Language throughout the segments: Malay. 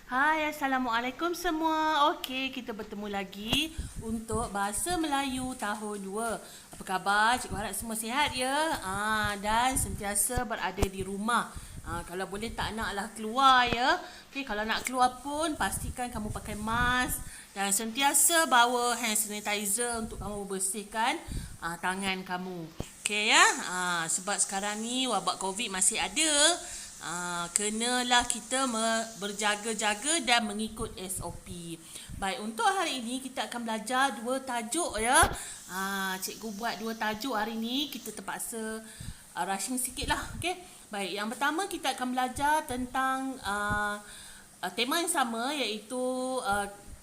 Hai, Assalamualaikum semua. Okey, kita bertemu lagi untuk Bahasa Melayu tahun 2. Apa khabar? Cikgu harap semua sihat ya. Dan sentiasa berada di rumah. Kalau boleh tak naklah keluar ya. Okey, kalau nak keluar pun pastikan kamu pakai mask dan sentiasa bawa hand sanitizer untuk kamu bersihkan tangan kamu. Okey ya. Sebab sekarang ni wabak COVID masih ada. Kenalah kita berjaga-jaga dan mengikut SOP. Baik, untuk hari ini kita akan belajar dua tajuk ya. Cikgu buat dua tajuk hari ini, kita terpaksa rushing sikit lah. Okay? Baik, yang pertama kita akan belajar tentang tema yang sama iaitu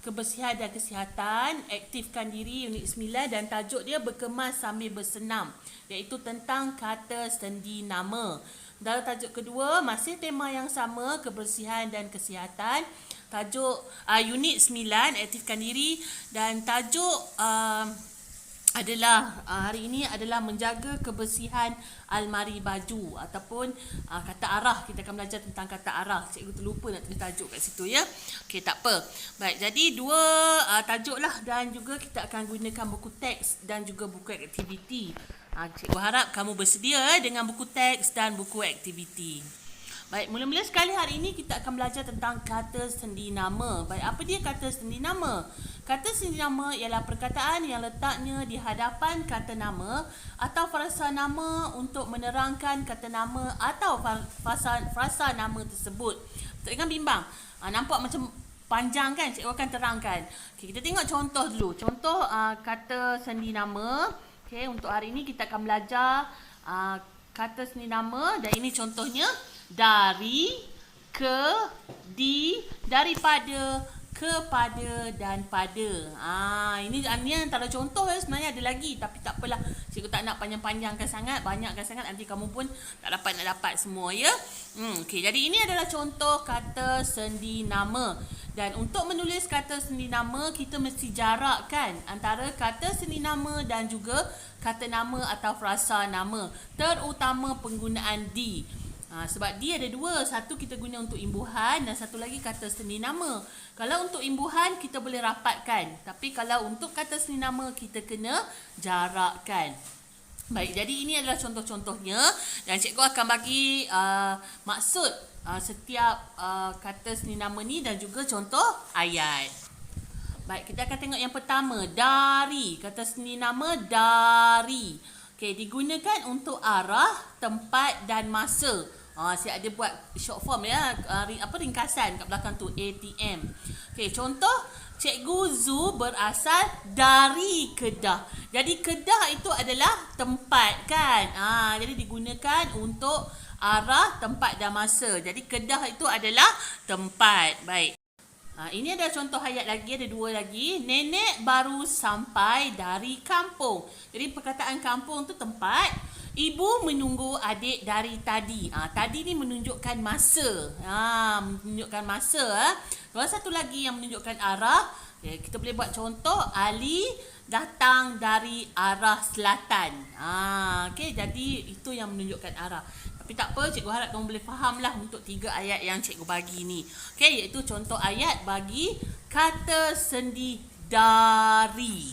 kebersihan dan kesihatan, aktifkan diri unit 9 dan tajuk dia berkemas sambil bersenam iaitu tentang kata sendi nama. Dalam tajuk kedua masih tema yang sama, kebersihan dan kesihatan, tajuk unit 9 aktifkan diri dan tajuk adalah hari ini adalah menjaga kebersihan almari baju ataupun kata arah. Kita akan belajar tentang kata arah. Cikgu terlupa nak tulis tajuk kat situ ya. Okey, tak apa. Baik, jadi dua tajuk lah dan juga kita akan gunakan buku teks dan juga buku aktiviti. Cikgu harap kamu bersedia dengan buku teks dan buku aktiviti. Baik, mula-mula sekali hari ini kita akan belajar tentang kata sendi nama. Baik, apa dia kata sendi nama? Kata sendi nama ialah perkataan yang letaknya di hadapan kata nama atau frasa nama untuk menerangkan kata nama atau frasa nama tersebut. Jangan bimbang. Nampak macam panjang kan? Cikgu akan terangkan. Okay, kita tengok contoh dulu. Contoh kata sendi nama. Okay, untuk hari ini kita akan belajar kata sendi nama dan ini contohnya. Dari, ke, di, daripada, kepada dan pada. Ini antara contoh sebenarnya ada lagi tapi tak apalah. Cikgu tak nak panjang-panjangkan sangat, banyakkan sangat nanti kamu pun tak dapat semua ya. Okey, jadi ini adalah contoh kata sendi nama. Dan untuk menulis kata sendi nama kita mesti jarakkan antara kata sendi nama dan juga kata nama atau frasa nama, terutama penggunaan di. Sebab dia ada dua. Satu kita guna untuk imbuhan dan satu lagi kata sendi nama. Kalau untuk imbuhan kita boleh rapatkan. Tapi kalau untuk kata sendi nama kita kena jarakkan. Baik, jadi ini adalah contoh-contohnya. Dan cikgu akan bagi maksud setiap kata sendi nama ni dan juga contoh ayat. Baik, kita akan tengok yang pertama. Dari. Kata sendi nama dari. Okey, digunakan untuk arah, tempat dan masa. Saya ada buat short form ya, ringkasan kat belakang tu, ATM. Okey, contoh Cikgu Zu berasal dari Kedah. Jadi Kedah itu adalah tempat kan. Jadi digunakan untuk arah, tempat dan masa. Jadi Kedah itu adalah tempat. Baik. Ini ada contoh ayat lagi, ada dua lagi. Nenek baru sampai dari kampung. Jadi perkataan kampung tu tempat. Ibu menunggu adik dari tadi. Tadi ni menunjukkan masa. Menunjukkan masa. Kalau satu lagi yang menunjukkan arah. Kita boleh buat contoh. Ali datang dari arah selatan. Okay, jadi itu yang menunjukkan arah. Tapi tak apa, cikgu harap kamu boleh fahamlah untuk 3 ayat yang cikgu bagi ni. Okey, iaitu contoh ayat bagi kata sendi dari.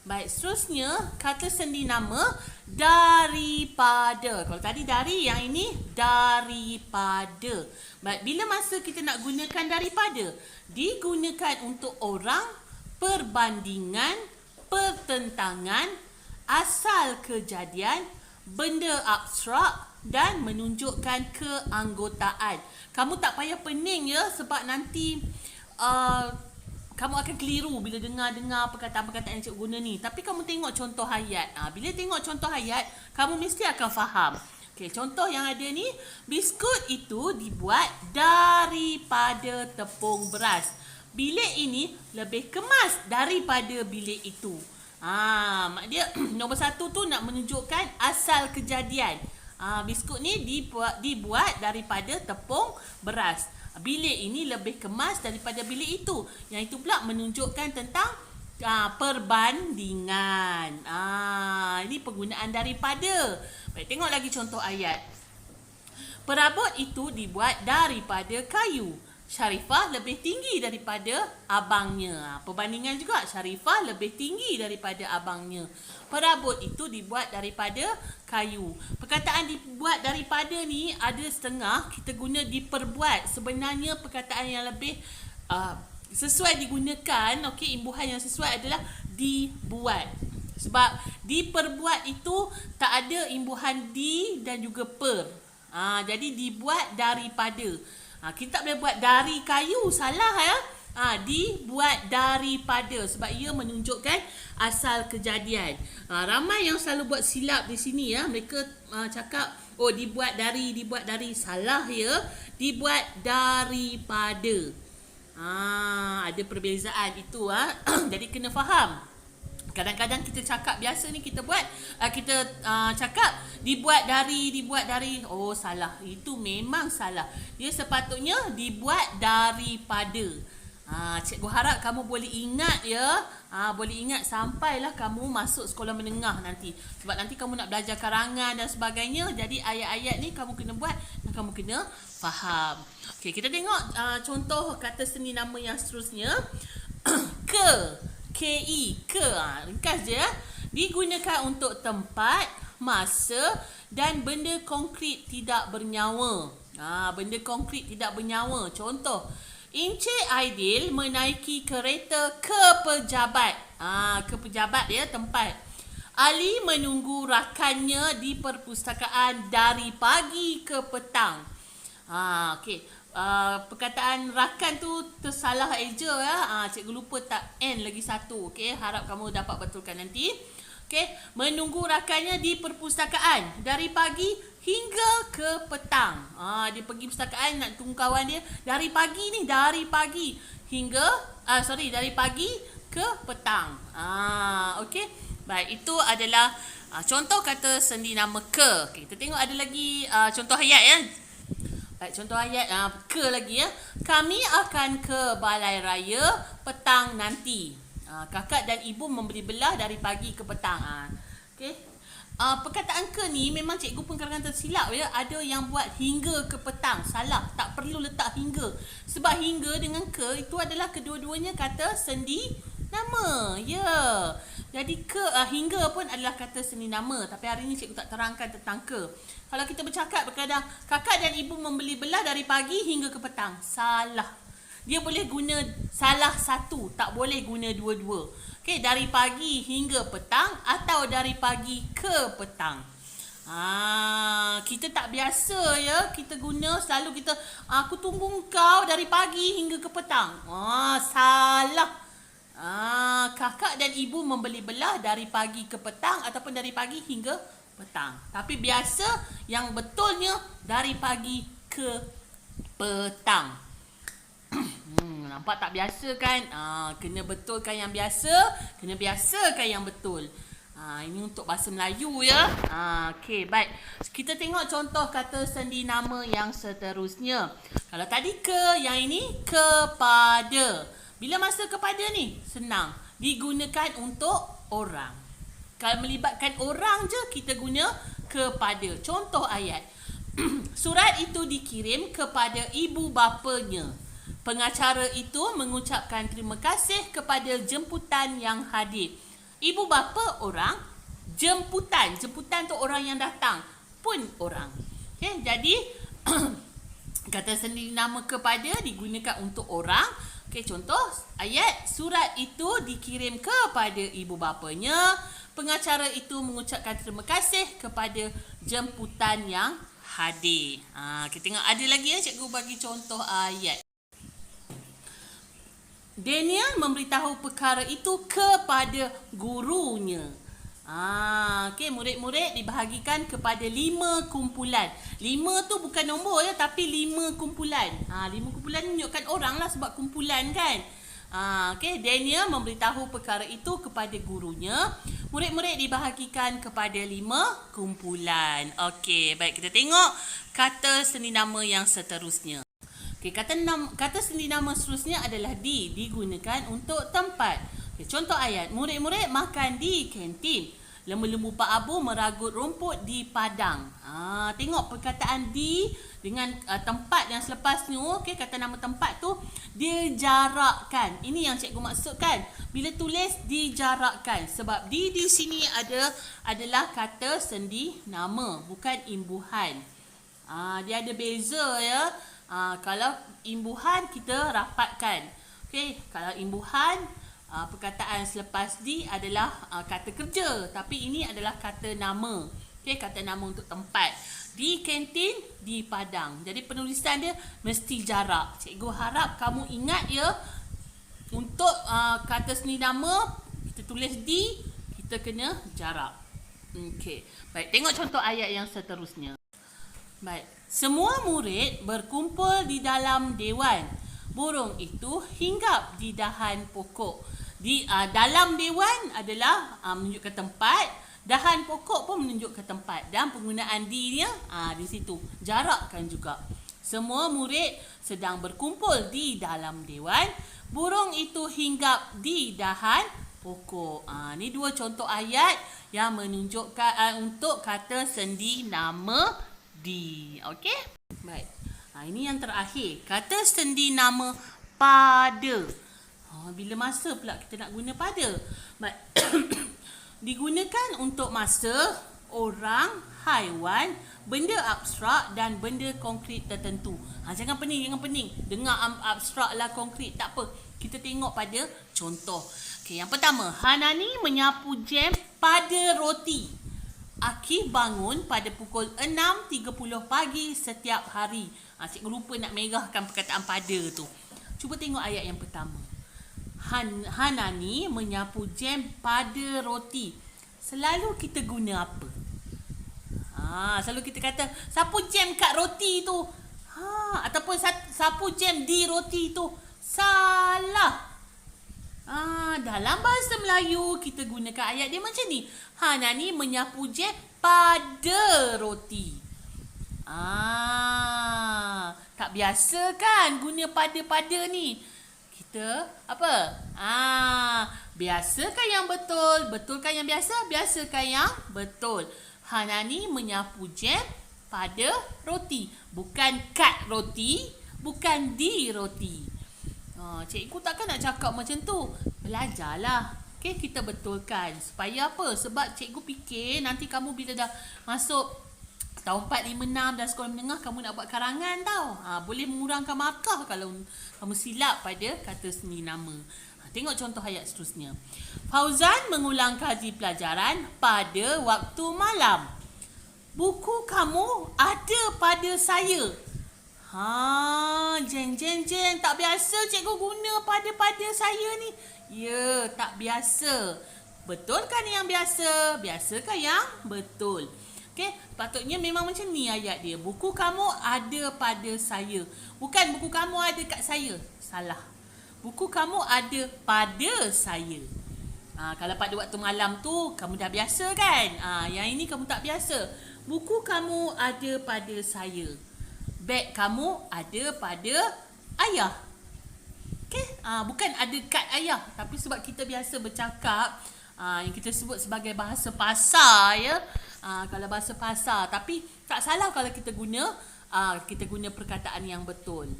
Baik, seterusnya kata sendi nama daripada. Kalau tadi dari, yang ini daripada. Baik, bila masa kita nak gunakan daripada? Digunakan untuk orang, perbandingan, pertentangan, asal kejadian, benda abstrak dan menunjukkan keanggotaan. Kamu tak payah pening ya sebab nanti kamu akan keliru bila dengar perkataan-perkataan yang cikgu guna ni. Tapi kamu tengok contoh ayat. Bila tengok contoh ayat, kamu mesti akan faham. Okey, contoh yang ada ni, biskut itu dibuat daripada tepung beras. Bilik ini lebih kemas daripada bilik itu. Mak dia nombor 1 tu nak menunjukkan asal kejadian. Biskut ni dibuat daripada tepung beras. Bilik ini lebih kemas daripada bilik itu. Yang itu pula menunjukkan tentang perbandingan. Ini penggunaan daripada. Baik, tengok lagi contoh ayat. Perabot itu dibuat daripada kayu. Syarifah lebih tinggi daripada abangnya. Perbandingan juga, Syarifah lebih tinggi daripada abangnya. Perabot itu dibuat daripada kayu. Perkataan dibuat daripada ni ada setengah kita guna diperbuat. Sebenarnya perkataan yang lebih sesuai digunakan, okey, imbuhan yang sesuai adalah dibuat. Sebab diperbuat itu tak ada imbuhan di dan juga per. Jadi dibuat daripada. Kita tak boleh buat dari kayu, salah ya. Dibuat daripada sebab ia menunjukkan asal kejadian. Ramai yang selalu buat silap di sini ya. Mereka cakap dibuat dari, salah ya. Dibuat daripada. Ada perbezaan itu Jadi kena faham. Kadang-kadang kita cakap biasa ni kita buat cakap dibuat dari. Oh salah. Itu memang salah. Dia sepatutnya dibuat daripada. Cikgu harap kamu boleh ingat ya. Boleh ingat sampailah kamu masuk sekolah menengah nanti. Sebab nanti kamu nak belajar karangan dan sebagainya. Jadi ayat-ayat ni kamu kena buat dan kamu kena faham. Okey, kita tengok contoh kata seni nama yang seterusnya. K-E, ringkas je ya. Digunakan untuk tempat, masa dan benda konkret tidak bernyawa. Benda konkret tidak bernyawa. Contoh, Encik Aidil menaiki kereta ke pejabat. Ke pejabat ya, tempat. Ali menunggu rakannya di perpustakaan dari pagi ke petang. Okey. Perkataan rakan tu tersalah eja ya. Cikgu lupa tak N lagi satu. Okey, harap kamu dapat betulkan nanti. Okey, menunggu rakannya di perpustakaan dari pagi hingga ke petang. Dia pergi perpustakaan nak tunggu kawan dia dari pagi hingga dari pagi ke petang. Okey. Baik, itu adalah contoh kata sendi nama ke. Okay, kita tengok ada lagi contoh ayat ya. Contoh ayat ke lagi ya. Kami akan ke balai raya petang nanti. Kakak dan ibu membeli belah dari pagi ke petang. Okey. Perkataan ke ni memang cikgu pun kadang-kadang tersilap ya. Ada yang buat hingga ke petang. Salah. Tak perlu letak hingga. Sebab hingga dengan ke itu adalah kedua-duanya kata sendi nama. Ya. Jadi ke hingga pun adalah kata seni nama. Tapi hari ni cikgu tak terangkan tentang ke. Kalau kita bercakap berkadang kakak dan ibu membeli belah dari pagi hingga ke petang. Salah. Dia boleh guna salah satu. Tak boleh guna dua-dua. Okey, dari pagi hingga petang atau dari pagi ke petang. Kita tak biasa ya. Kita guna selalu kita aku tunggu kau dari pagi hingga ke petang. Salah. Kakak dan ibu membeli belah dari pagi ke petang ataupun dari pagi hingga petang. Tapi biasa yang betulnya dari pagi ke petang. Nampak tak biasa kan? Kena betulkan yang biasa, kena biasakan yang betul. Ini untuk bahasa Melayu ya. Okey, baik. Kita tengok contoh kata sendi nama yang seterusnya. Kalau tadi ke, yang ini kepada. Bila masa kepada ni? Senang. Digunakan untuk orang. Kalau melibatkan orang je, kita guna kepada. Contoh ayat. Surat itu dikirim kepada ibu bapanya. Pengacara itu mengucapkan terima kasih kepada jemputan yang hadir. Ibu bapa orang, jemputan. Jemputan tu orang yang datang. Pun orang. Okay, jadi, kata sendiri nama kepada digunakan untuk orang. Okay, contoh ayat. Surat itu dikirim kepada ibu bapanya. Pengacara itu mengucapkan terima kasih kepada jemputan yang hadir. Kita tengok ada lagi ya, cikgu bagi contoh ayat. Daniel memberitahu perkara itu kepada gurunya. Okey, murid-murid dibahagikan kepada 5 kumpulan. 5 tu bukan nombor ya, tapi 5 kumpulan. 5 kumpulan menunjukkan orang lah sebab kumpulan kan. Okey, Daniel memberitahu perkara itu kepada gurunya. Murid-murid dibahagikan kepada 5 kumpulan. Okey, baik, kita tengok kata seni nama yang seterusnya. Okey, kata seni nama seterusnya adalah digunakan untuk tempat. Okay, contoh ayat. Murid-murid makan di kantin. Lembu-lembu Pak Abu meragut rumput di padang. Tengok perkataan di dengan tempat yang selepas tu, okey, kata nama tempat tu dijarakkan. Ini yang cikgu maksudkan bila tulis dijarakkan, sebab di sini adalah kata sendi nama, bukan imbuhan. Dia ada beza ya. Kalau imbuhan kita rapatkan. Okey, kalau imbuhan perkataan selepas di adalah kata kerja, tapi ini adalah kata nama. Okey, kata nama untuk tempat. Di kantin, di padang. Jadi penulisan dia mesti jarak. Cikgu harap kamu ingat ya, untuk kata sendi nama kita tulis di, kita kena jarak. Okey. Baik, tengok contoh ayat yang seterusnya. Baik, semua murid berkumpul di dalam dewan. Burung itu hinggap di dahan pokok. Di dalam dewan adalah menunjukkan tempat, dahan pokok pun menunjukkan tempat, dan penggunaan di-nya di situ. Jarakkan juga. Semua murid sedang berkumpul di dalam dewan. Burung itu hinggap di dahan pokok. Ni dua contoh ayat yang menunjukkan untuk kata sendi nama di. Okey? Baik. Ini yang terakhir. Kata sendi nama pada. Bila masa pula kita nak guna pada? Baik. Digunakan untuk masa, orang, haiwan, benda abstrak dan benda konkret tertentu. Jangan pening. Dengar abstrak lah, konkret, tak apa. Kita tengok pada contoh. Okey, yang pertama, Hanani menyapu jam pada roti. Aki bangun pada pukul 6.30 pagi setiap hari. Cikgu lupa nak merahkan perkataan pada tu. Cuba tengok ayat yang pertama. Hanani menyapu jam pada roti. Selalu kita guna apa? Selalu kita kata, sapu jam kat roti tu. Ataupun sapu jam di roti tu. Salah. Dalam bahasa Melayu kita gunakan ayat dia macam ni. Hanani menyapu jam pada roti. Tak biasa kan guna pada-pada ni. Kita apa? Biasakah yang betul? Betulkah yang biasa? Biasakah yang betul? Hanani menyapu jam pada roti. Bukan kat roti, bukan di roti. Cikgu takkan nak cakap macam tu. Belajarlah. Okay, kita betulkan. Supaya apa? Sebab cikgu fikir nanti kamu bila dah masuk tahun 4, 5, 6 dan sekolah menengah, kamu nak buat karangan tau. Boleh mengurangkan markah kalau kamu silap pada kata sendi nama. Tengok contoh ayat seterusnya. Fauzan mengulang kaji pelajaran pada waktu malam. Buku kamu ada pada saya. Jeng. Tak biasa cikgu guna pada saya ni. Ya, tak biasa. Betulkah ni yang biasa? Biasakah yang betul? Okey, patutnya memang macam ni ayat dia. Buku kamu ada pada saya. Bukan buku kamu ada kat saya. Salah. Buku kamu ada pada saya. Kalau pada waktu malam tu, kamu dah biasa kan? Yang ini kamu tak biasa. Buku kamu ada pada saya. Beg kamu ada pada ayah. Okey? Bukan ada kat ayah. Tapi sebab kita biasa bercakap, yang kita sebut sebagai bahasa pasar ya. Kalau bahasa pasar. Tapi tak salah kalau kita guna perkataan yang betul.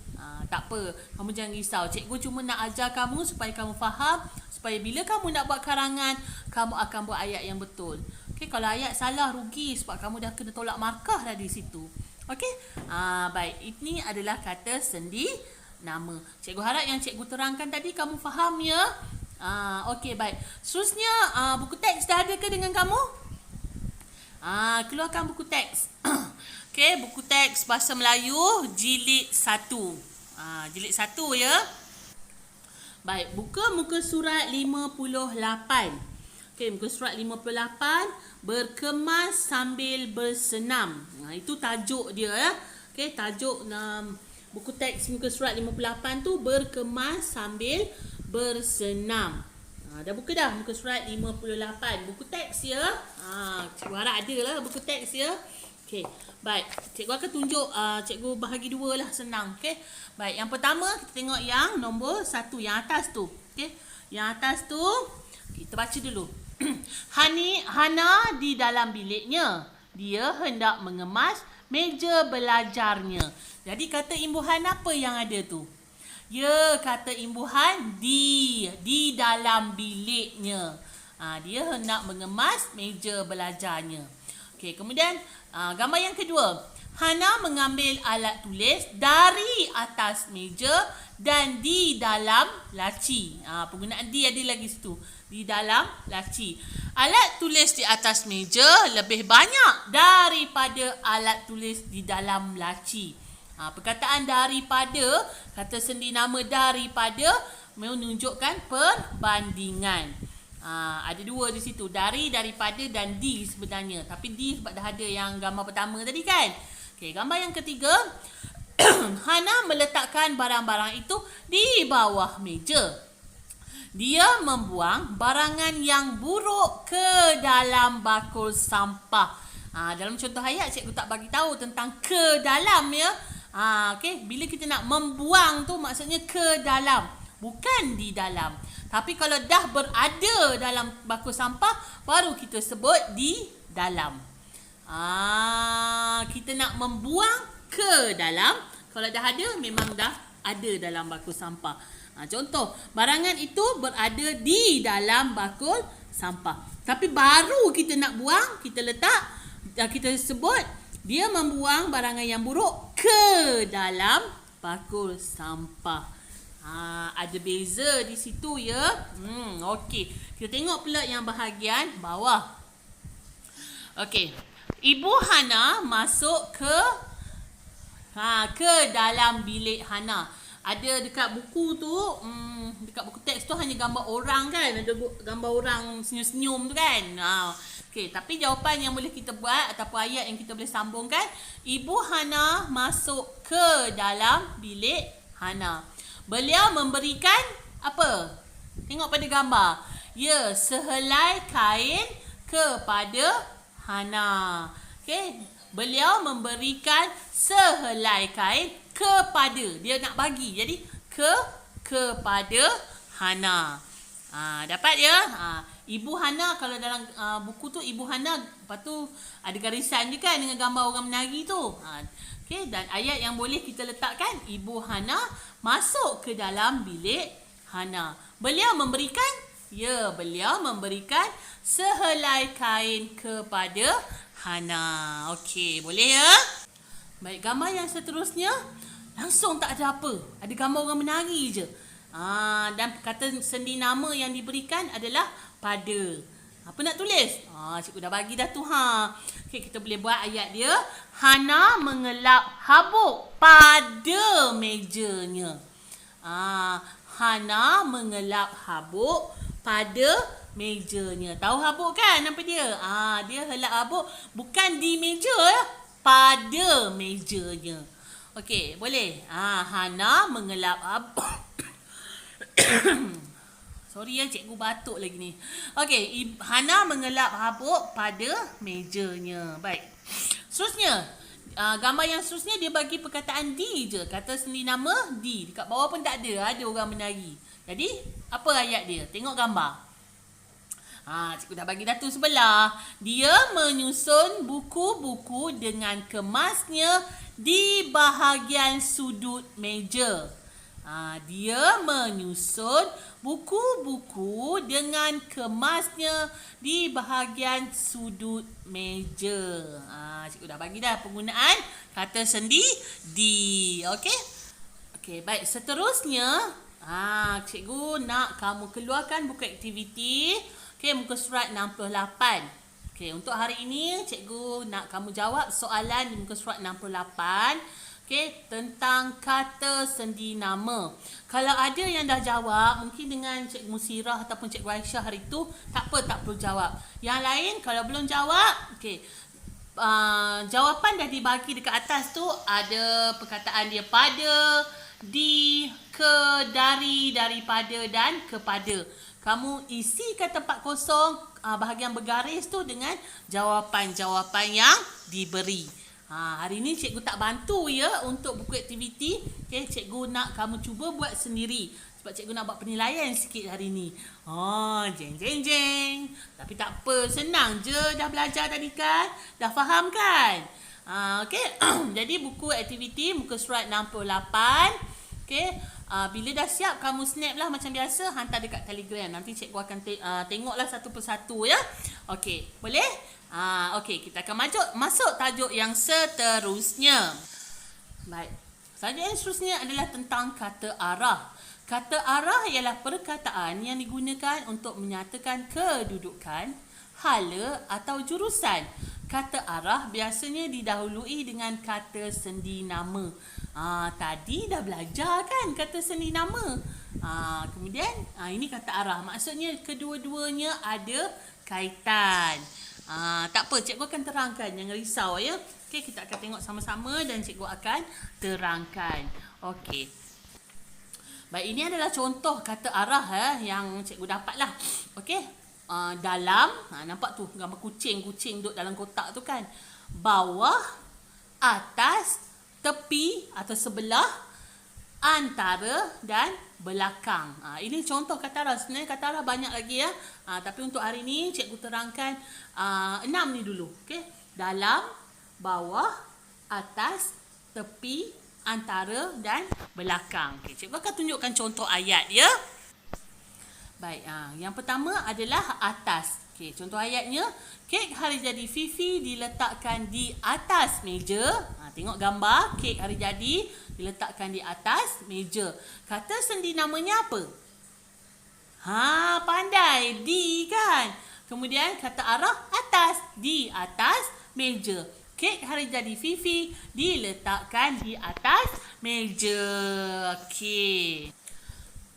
Tak apa, kamu jangan risau. Cikgu cuma nak ajar kamu supaya kamu faham, supaya bila kamu nak buat karangan, kamu akan buat ayat yang betul. Okey, kalau ayat salah, rugi sebab kamu dah kena tolak markah dah di situ. Okey? Baik, ini adalah kata sendi nama. Cikgu harap yang cikgu terangkan tadi kamu faham ya. Okey, baik. Seterusnya, buku teks dah ada ke dengan kamu? Keluarkan buku teks. Okey, buku teks Bahasa Melayu jilid 1. Jilid 1 ya. Baik, buka muka surat 58. Okey, muka surat 58. Berkemas sambil bersenam. Itu tajuk dia ya. Okey, tajuk buku teks muka surat 58 tu berkemas sambil bersenam. Dah buka dah muka surat 58. Buku teks ya. Cikgu harap ada lah buku teks ya. Okey, baik. Cikgu akan tunjuk, cikgu bahagi dua lah, senang. Okey. Baik, yang pertama kita tengok yang nombor 1, yang atas tu. Okey. Yang atas tu kita baca dulu. Hana di dalam biliknya. Dia hendak mengemas meja belajarnya. Jadi kata imbuhan apa yang ada tu? Ya, kata imbuhan di dalam biliknya. Dia hendak mengemas meja belajarnya. Okey, kemudian gambar yang kedua. Hana mengambil alat tulis dari atas meja dan di dalam laci. Penggunaan di ada lagi situ. Di dalam laci. Alat tulis di atas meja lebih banyak daripada alat tulis di dalam laci. Perkataan daripada, kata sendi nama daripada menunjukkan perbandingan. Ada dua di situ, daripada dan di sebenarnya. Tapi di sebab dah ada yang gambar pertama tadi kan. Okey, gambar yang ketiga. Hana meletakkan barang-barang itu di bawah meja. Dia membuang barangan yang buruk ke dalam bakul sampah. Dalam contoh ayat cikgu tak bagi tahu tentang ke dalam ya. Okey, bila kita nak membuang tu maksudnya ke dalam, bukan di dalam. Tapi kalau dah berada dalam bakul sampah baru kita sebut di dalam. Kita nak membuang ke dalam, kalau dah ada memang dah ada dalam bakul sampah. Contoh, barangan itu berada di dalam bakul sampah. Tapi baru kita nak buang, kita letak, kita sebut dia membuang barangan yang buruk ke dalam bakul sampah. Ada beza di situ ya. Okey, kita tengok pula yang bahagian bawah. Okey, Ibu Hana masuk ke dalam bilik Hana. Ada dekat buku tu, dekat buku teks tu hanya gambar orang kan. Ada gambar orang senyum-senyum tu kan. Okey, tapi jawapan yang boleh kita buat ataupun ayat yang kita boleh sambungkan, Ibu Hana masuk ke dalam bilik Hana. Beliau memberikan apa? Tengok pada gambar. Ya, sehelai kain kepada Hana. Okey, beliau memberikan sehelai kain kepada, dia nak bagi, jadi kepada Hana. Dapat ya? Ibu Hana, kalau dalam buku tu Ibu Hana, lepas tu ada garisan je kan dengan gambar orang menari tu. Okey, dan ayat yang boleh kita letakkan, Ibu Hana masuk ke dalam bilik Hana. Beliau memberikan, ya, beliau memberikan sehelai kain kepada Hana. Okey, boleh ya? Baik, gambar yang seterusnya langsung tak ada apa. Ada gambar orang menari je. Dan kata sendi nama yang diberikan adalah pada. Apa nak tulis? Cikgu dah bagi dah tu. Okey, kita boleh buat ayat dia. Hana mengelap habuk pada mejanya. Hana mengelap habuk pada mejanya. Tahu habuk kan apa dia? Dia helap habuk bukan di meja ya, pada mejanya. Okey, boleh. Hana mengelap habuk. Sorry ya, cikgu batuk lagi ni. Okey, Hana mengelap habuk pada mejanya. Baik. Seterusnya, gambar yang seterusnya dia bagi perkataan di je. Kata sendiri nama di. Dekat bawah pun tak ada. Ada orang menari. Jadi, apa ayat dia? Tengok gambar. Cikgu dah bagi dah tu sebelah. Dia menyusun buku-buku dengan kemasnya di bahagian sudut meja. Dia menyusun buku-buku dengan kemasnya di bahagian sudut meja. Cikgu dah bagi dah penggunaan kata sendi di. Okey? Okey, baik. Seterusnya, cikgu nak kamu keluarkan buku aktiviti. Okey, muka surat 68. Okey, untuk hari ini cikgu nak kamu jawab soalan di muka surat 68. Okey, tentang kata sendi nama. Kalau ada yang dah jawab, mungkin dengan Cikgu Musirah ataupun Cikgu Aisyah hari tu, tak apa, tak perlu jawab. Yang lain, kalau belum jawab, okey, jawapan dah dibagi dekat atas tu. Ada perkataan dia pada, di, ke, dari, daripada dan kepada. Kamu isikan tempat kosong, bahagian bergaris tu dengan jawapan-jawapan yang diberi. Hari ni cikgu tak bantu ya untuk buku aktiviti. Okay, cikgu nak kamu cuba buat sendiri. Sebab cikgu nak buat penilaian sikit hari ni. Jeng jeng jeng. Tapi tak apa, senang je dah belajar tadi kan. Dah faham kan? Okey. Jadi buku aktiviti muka surat 68. Okey. Bila dah siap kamu snap lah macam biasa, hantar dekat Telegram. Nanti cikgu akan tengoklah satu persatu ya. Okey, boleh? Okey, kita akan masuk tajuk yang seterusnya. Baik. Tajuk yang seterusnya adalah tentang kata arah. Kata arah ialah perkataan yang digunakan untuk menyatakan kedudukan, hala atau jurusan. Kata arah biasanya didahului dengan kata sendi nama. Tadi dah belajar kan kata sendi nama. Kemudian ini kata arah. Maksudnya kedua-duanya ada kaitan. Tak apa, cikgu akan terangkan. Jangan risau ya. Okey, kita akan tengok sama-sama dan cikgu akan terangkan. Okey. Baik, ini adalah contoh kata arah yang cikgu dapat lah. Okey. Dalam, nampak tu gambar kucing duduk dalam kotak tu kan. Bawah, atas, tepi atau sebelah, antara dan belakang. Ini contoh kata arah. Sebenarnya kata arah banyak lagi ya. Tapi untuk hari ni cikgu terangkan 6 ni dulu. Okey. Dalam, bawah, atas, tepi, antara dan belakang. Okay, cikgu akan tunjukkan contoh ayat ya. Baik, yang pertama adalah atas. Okey, contoh ayatnya, kek hari jadi Fifi diletakkan di atas meja. Tengok gambar, kek hari jadi diletakkan di atas meja. Kata sendi namanya apa? Pandai, di kan. Kemudian kata arah atas, di atas meja. Kek hari jadi Fifi diletakkan di atas meja. Okey.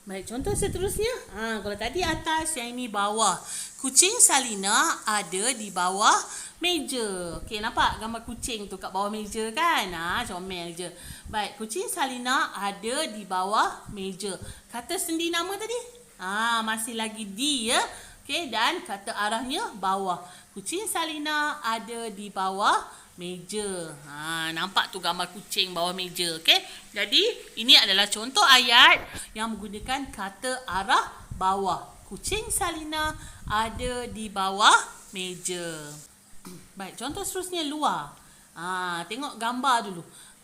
Baik, contoh seterusnya. Kalau tadi atas, yang ini bawah. Kucing Salina ada di bawah meja. Okey, nampak gambar kucing tu kat bawah meja kan? Comel je. Baik, kucing Salina ada di bawah meja. Kata sendi nama tadi? Masih lagi di ya. Okey, dan kata arahnya bawah. Kucing Salina ada di bawah meja. Nampak tu gambar kucing bawah meja. Okey. Jadi ini adalah contoh ayat yang menggunakan kata arah bawah. Kucing Salina ada di bawah meja. Baik, contoh seterusnya luar. Tengok gambar dulu.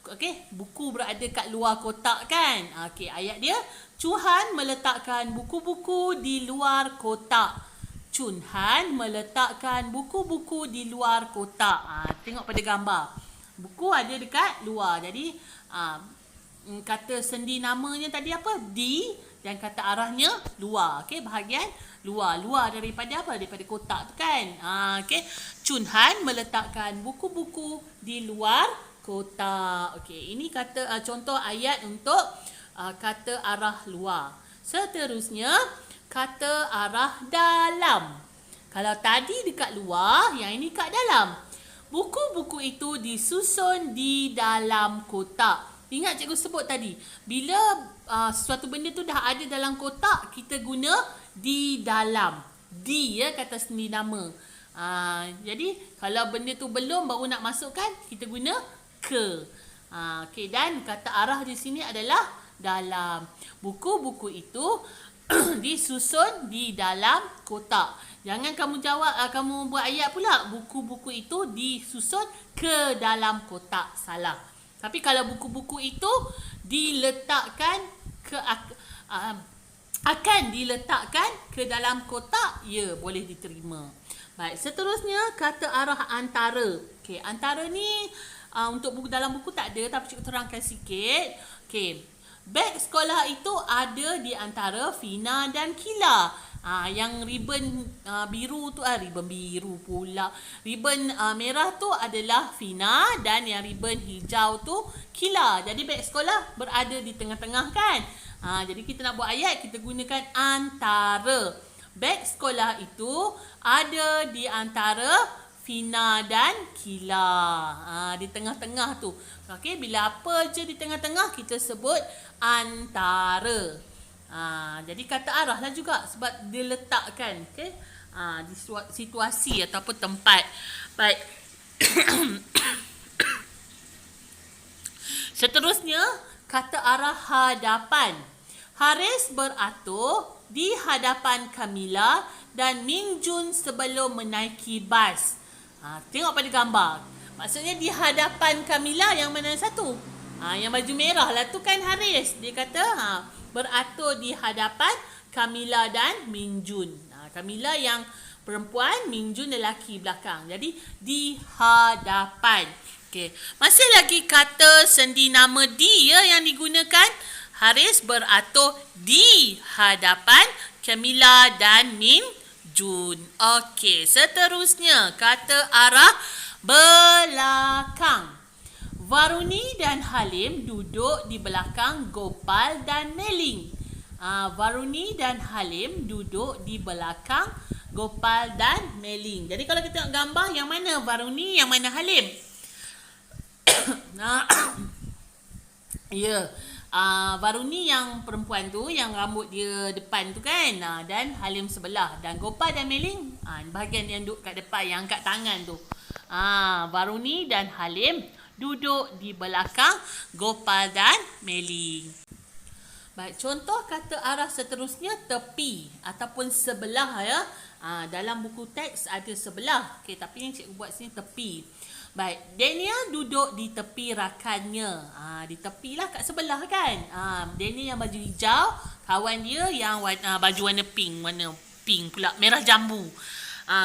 Okey, buku berada kat luar kotak kan? Okey, ayat dia, Chuhan meletakkan buku-buku di luar kotak. Chun Han meletakkan buku-buku di luar kotak. Tengok pada gambar. Buku ada dekat luar. Jadi kata sendi namanya tadi apa? Di, dan kata arahnya luar. Okey, bahagian luar. Luar daripada apa? Daripada kotak tu kan. Okey. Chun Han meletakkan buku-buku di luar kotak. Okey, ini kata contoh ayat untuk kata arah luar. Seterusnya kata arah dalam. Kalau tadi dekat luar, yang ini kat dalam. Buku-buku itu disusun di dalam kotak. Ingat cikgu sebut tadi, bila sesuatu benda tu dah ada dalam kotak, kita guna di dalam. Di ya, kata sendi nama. Jadi kalau benda tu belum, baru nak masukkan, kita guna ke. Okey, dan kata arah di sini adalah dalam. Buku-buku itu disusun di dalam kotak. Jangan kamu jawab, kamu buat ayat pula. Buku-buku itu disusun ke dalam kotak. Salah. Tapi kalau buku-buku itu diletakkan akan diletakkan ke dalam kotak, ya, boleh diterima. Baik, seterusnya kata arah antara. Okey, antara ni untuk buku dalam buku tak ada, tapi cikgu terangkan sikit. Okey. Beg sekolah itu ada di antara Fina dan Kila. Yang ribbon biru tu, ribbon biru pula. Ribbon merah tu adalah Fina, dan yang ribbon hijau tu Kila. Jadi beg sekolah berada di tengah-tengah kan. Jadi kita nak buat ayat, kita gunakan antara. Beg sekolah itu ada di antara Fina dan Kila. Di tengah-tengah tu. Okey, bila apa je di tengah-tengah, kita sebut antara. Jadi kata arah lah juga, sebab dia letakkan, okey, di situasi ataupun tempat. Baik. Seterusnya, kata arah hadapan. Haris beratur di hadapan Kamila dan Ming Jun sebelum menaiki bas. Tengok pada gambar. Maksudnya di hadapan Kamila yang mana satu? Yang baju merah lah tu kan Haris. Dia kata beratur di hadapan Kamila dan Minjun. Kamila yang perempuan, Minjun lelaki belakang. Jadi di hadapan. Okey. Masih lagi kata sendi nama di yang digunakan. Haris beratur di hadapan Kamila dan Minjun. Okey, seterusnya kata arah belakang. Varuni dan Halim duduk di belakang Gopal dan Meling. Varuni dan Halim duduk di belakang Gopal dan Meling. Jadi kalau kita tengok gambar, yang mana Varuni, yang mana Halim? Ya. Varuni yang perempuan tu, yang rambut dia depan tu kan, dan Halim sebelah. Dan Gopal dan Meling, bahagian yang duduk kat depan, yang angkat tangan tu. Varuni dan Halim duduk di belakang Gopal dan Meling. Baik, contoh kata arah seterusnya tepi ataupun sebelah ya. Dalam buku teks ada sebelah. Okey, tapi yang cikgu buat sini tepi. Baik, Daniel duduk di tepi rakannya. Di tepi lah kat sebelah kan. Daniel yang baju hijau, kawan dia yang baju warna pink pula, merah jambu.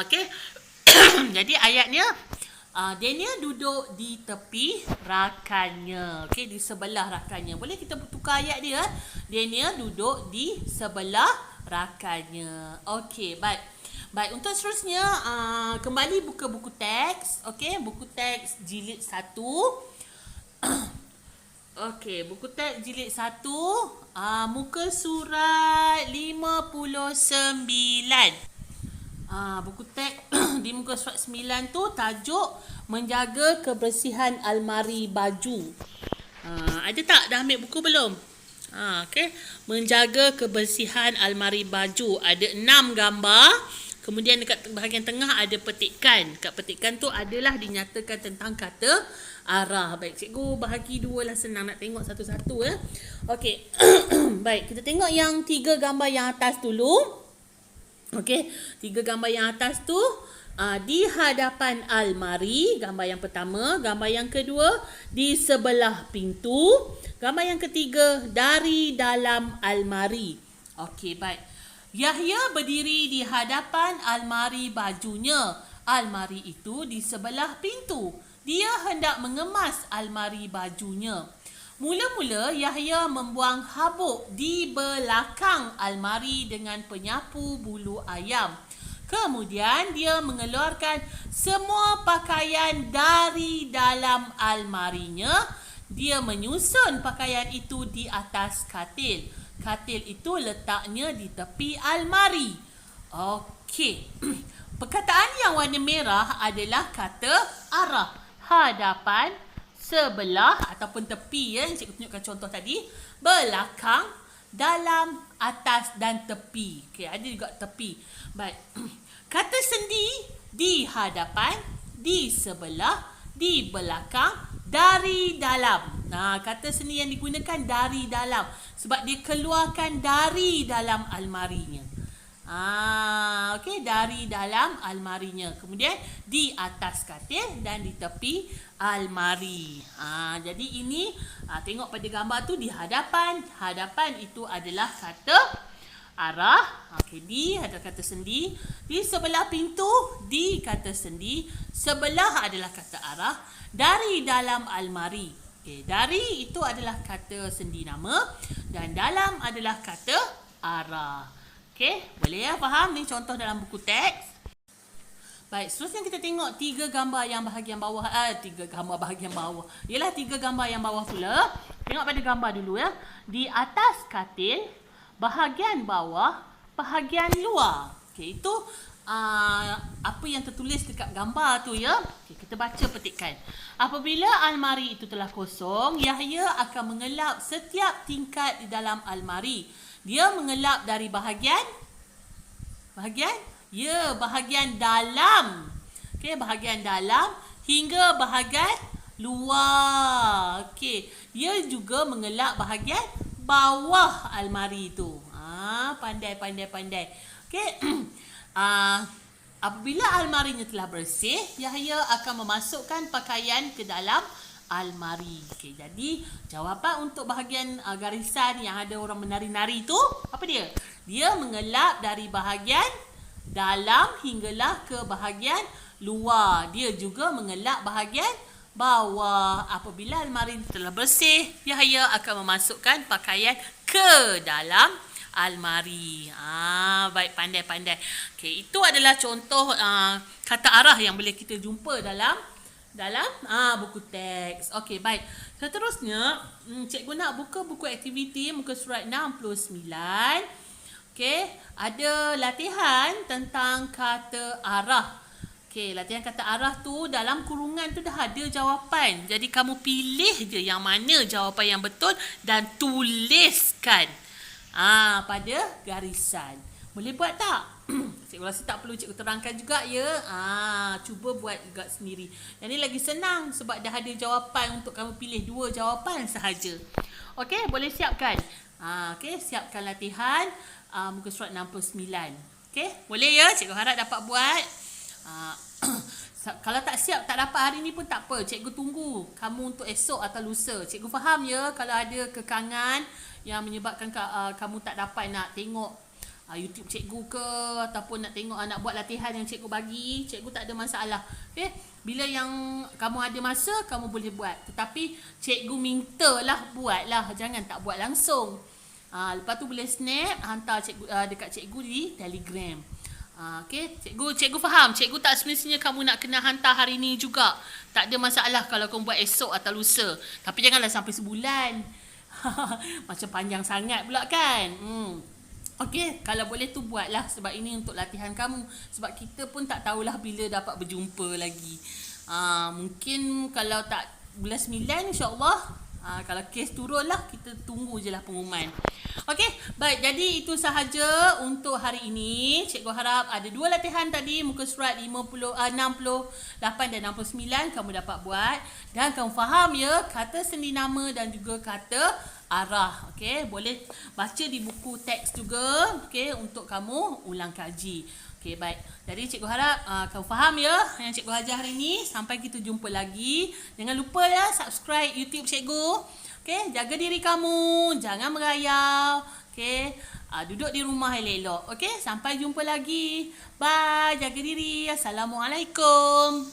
Okey. Jadi ayatnya Daniel duduk di tepi rakannya. Okey, di sebelah rakannya. Boleh kita tukar ayat dia. Daniel duduk di sebelah rakannya. Okey, baik. Baik, untuk seterusnya kembali buka buku teks. Okey, buku teks jilid 1. Okey, buku teks jilid 1, muka surat 59. Buku teks di muka surat 9 tu tajuk menjaga kebersihan almari baju. Ada tak dah ambil buku belum? Okey, menjaga kebersihan almari baju. Ada 6 gambar. Kemudian dekat bahagian tengah ada petikan. Dekat petikan tu adalah dinyatakan tentang kata arah. Baik, cikgu bahagi dua lah, senang nak tengok satu-satu ya. Okey. Baik, kita tengok yang 3 gambar yang atas dulu. Okey, 3 gambar yang atas tu di hadapan almari, gambar yang pertama. Gambar yang kedua, di sebelah pintu. Gambar yang ketiga, dari dalam almari. Okey, baik. Yahya berdiri di hadapan almari bajunya. Almari itu di sebelah pintu. Dia hendak mengemas almari bajunya. Mula-mula Yahya membuang habuk di belakang almari dengan penyapu bulu ayam. Kemudian dia mengeluarkan semua pakaian dari dalam almarinya. Dia menyusun pakaian itu di atas katil. Katil itu letaknya di tepi almari. Okey. Perkataan yang warna merah adalah kata arah. Hadapan, sebelah ataupun tepi ya. Cikgu tunjukkan contoh tadi. Belakang, dalam, atas dan tepi. Okey, ada juga tepi. Baik. Kata sendi di hadapan, di sebelah, di belakang, dari dalam. Kata sendi yang digunakan dari dalam. Sebab dia keluarkan dari dalam almarinya. Okey, dari dalam almarinya. Kemudian di atas katil dan di tepi almari. Jadi ini tengok pada gambar tu di hadapan. Hadapan itu adalah kata arah. Okey, di ada kata sendi. Di sebelah pintu, di kata sendi. Sebelah adalah kata arah. Dari dalam almari. Okey, dari itu adalah kata sendi nama dan dalam adalah kata arah. Okey, boleh ya faham ni contoh dalam buku teks. Baik, seterusnya kita tengok 3 gambar yang bahagian bawah. 3 gambar bahagian bawah. Ialah 3 gambar yang bawah pula. Tengok pada gambar dulu ya. Di atas katil, bahagian bawah, bahagian luar. Okey, itu apa yang tertulis dekat gambar tu ya. Okay, kita baca petikan. Apabila almari itu telah kosong, Yahya akan mengelap setiap tingkat di dalam almari. Dia mengelap dari bahagian dalam. Okey, bahagian dalam hingga bahagian luar. Okey, dia juga mengelap bahagian bawah almari itu. Pandai. Okey. apabila almarinya telah bersih, Yahya akan memasukkan pakaian ke dalam almari. Okey, jadi jawapan untuk bahagian garisan yang ada orang menari-nari tu, apa dia? Dia mengelap dari bahagian dalam hinggalah ke bahagian luar. Dia juga mengelap bahagian bawah. Apabila almari telah bersih, Yahya akan memasukkan pakaian ke dalam almari. Baik, pandai-pandai. Okey, itu adalah contoh kata arah yang boleh kita jumpa dalam buku teks. Okey, baik. Seterusnya, cikgu nak buka buku aktiviti muka surat 69. Okey, ada latihan tentang kata arah. Okey, latihan kata arah tu dalam kurungan tu dah ada jawapan. Jadi kamu pilih je yang mana jawapan yang betul dan tuliskan pada garisan. Boleh buat tak? Cikgu rasa tak perlu cikgu terangkan juga ya. Cuba buat juga sendiri. Yang ni lagi senang sebab dah ada jawapan untuk kamu pilih 2 jawapan sahaja. Okey, boleh siapkan. Okey, siapkan latihan muka surat 69. Okey, boleh ya? Cikgu harap dapat buat. Kalau tak siap, tak dapat hari ni pun tak apa. Cikgu tunggu kamu untuk esok atau lusa. Cikgu faham ya kalau ada kekangan yang menyebabkan kamu tak dapat nak tengok YouTube cikgu ke ataupun nak tengok nak buat latihan yang cikgu bagi. Cikgu tak ada masalah. Okay? Bila yang kamu ada masa, kamu boleh buat. Tetapi cikgu mintalah buatlah. Jangan tak buat langsung. Lepas tu boleh snap, hantar cikgu, dekat cikgu di Telegram. Okay? Cikgu faham. Cikgu tak semestinya kamu nak kena hantar hari ni juga. Tak ada masalah kalau kamu buat esok atau lusa. Tapi janganlah sampai sebulan. Macam panjang sangat pula kan. Okey, kalau boleh tu buatlah sebab ini untuk latihan kamu. Sebab kita pun tak tahulah bila dapat berjumpa lagi. Mungkin kalau tak bulan 9 insya-Allah. Kalau kes turun lah, kita tunggu je lah pengumuman. Okey, baik. Jadi itu sahaja untuk hari ini. Cikgu harap ada 2 latihan tadi. Muka surat 68 dan 69 kamu dapat buat. Dan kamu faham ya kata sendi nama dan juga kata arah. Okey, boleh baca di buku teks juga. Okey, untuk kamu ulang kaji. Okey, baik. Jadi cikgu harap kamu faham ya yang cikgu ajar hari ini. Sampai kita jumpa lagi. Jangan lupa ya subscribe YouTube cikgu. Okey, jaga diri kamu, jangan merayau. Okey, duduk di rumah elok-elok. Okey, sampai jumpa lagi. Bye, jaga diri. Assalamualaikum.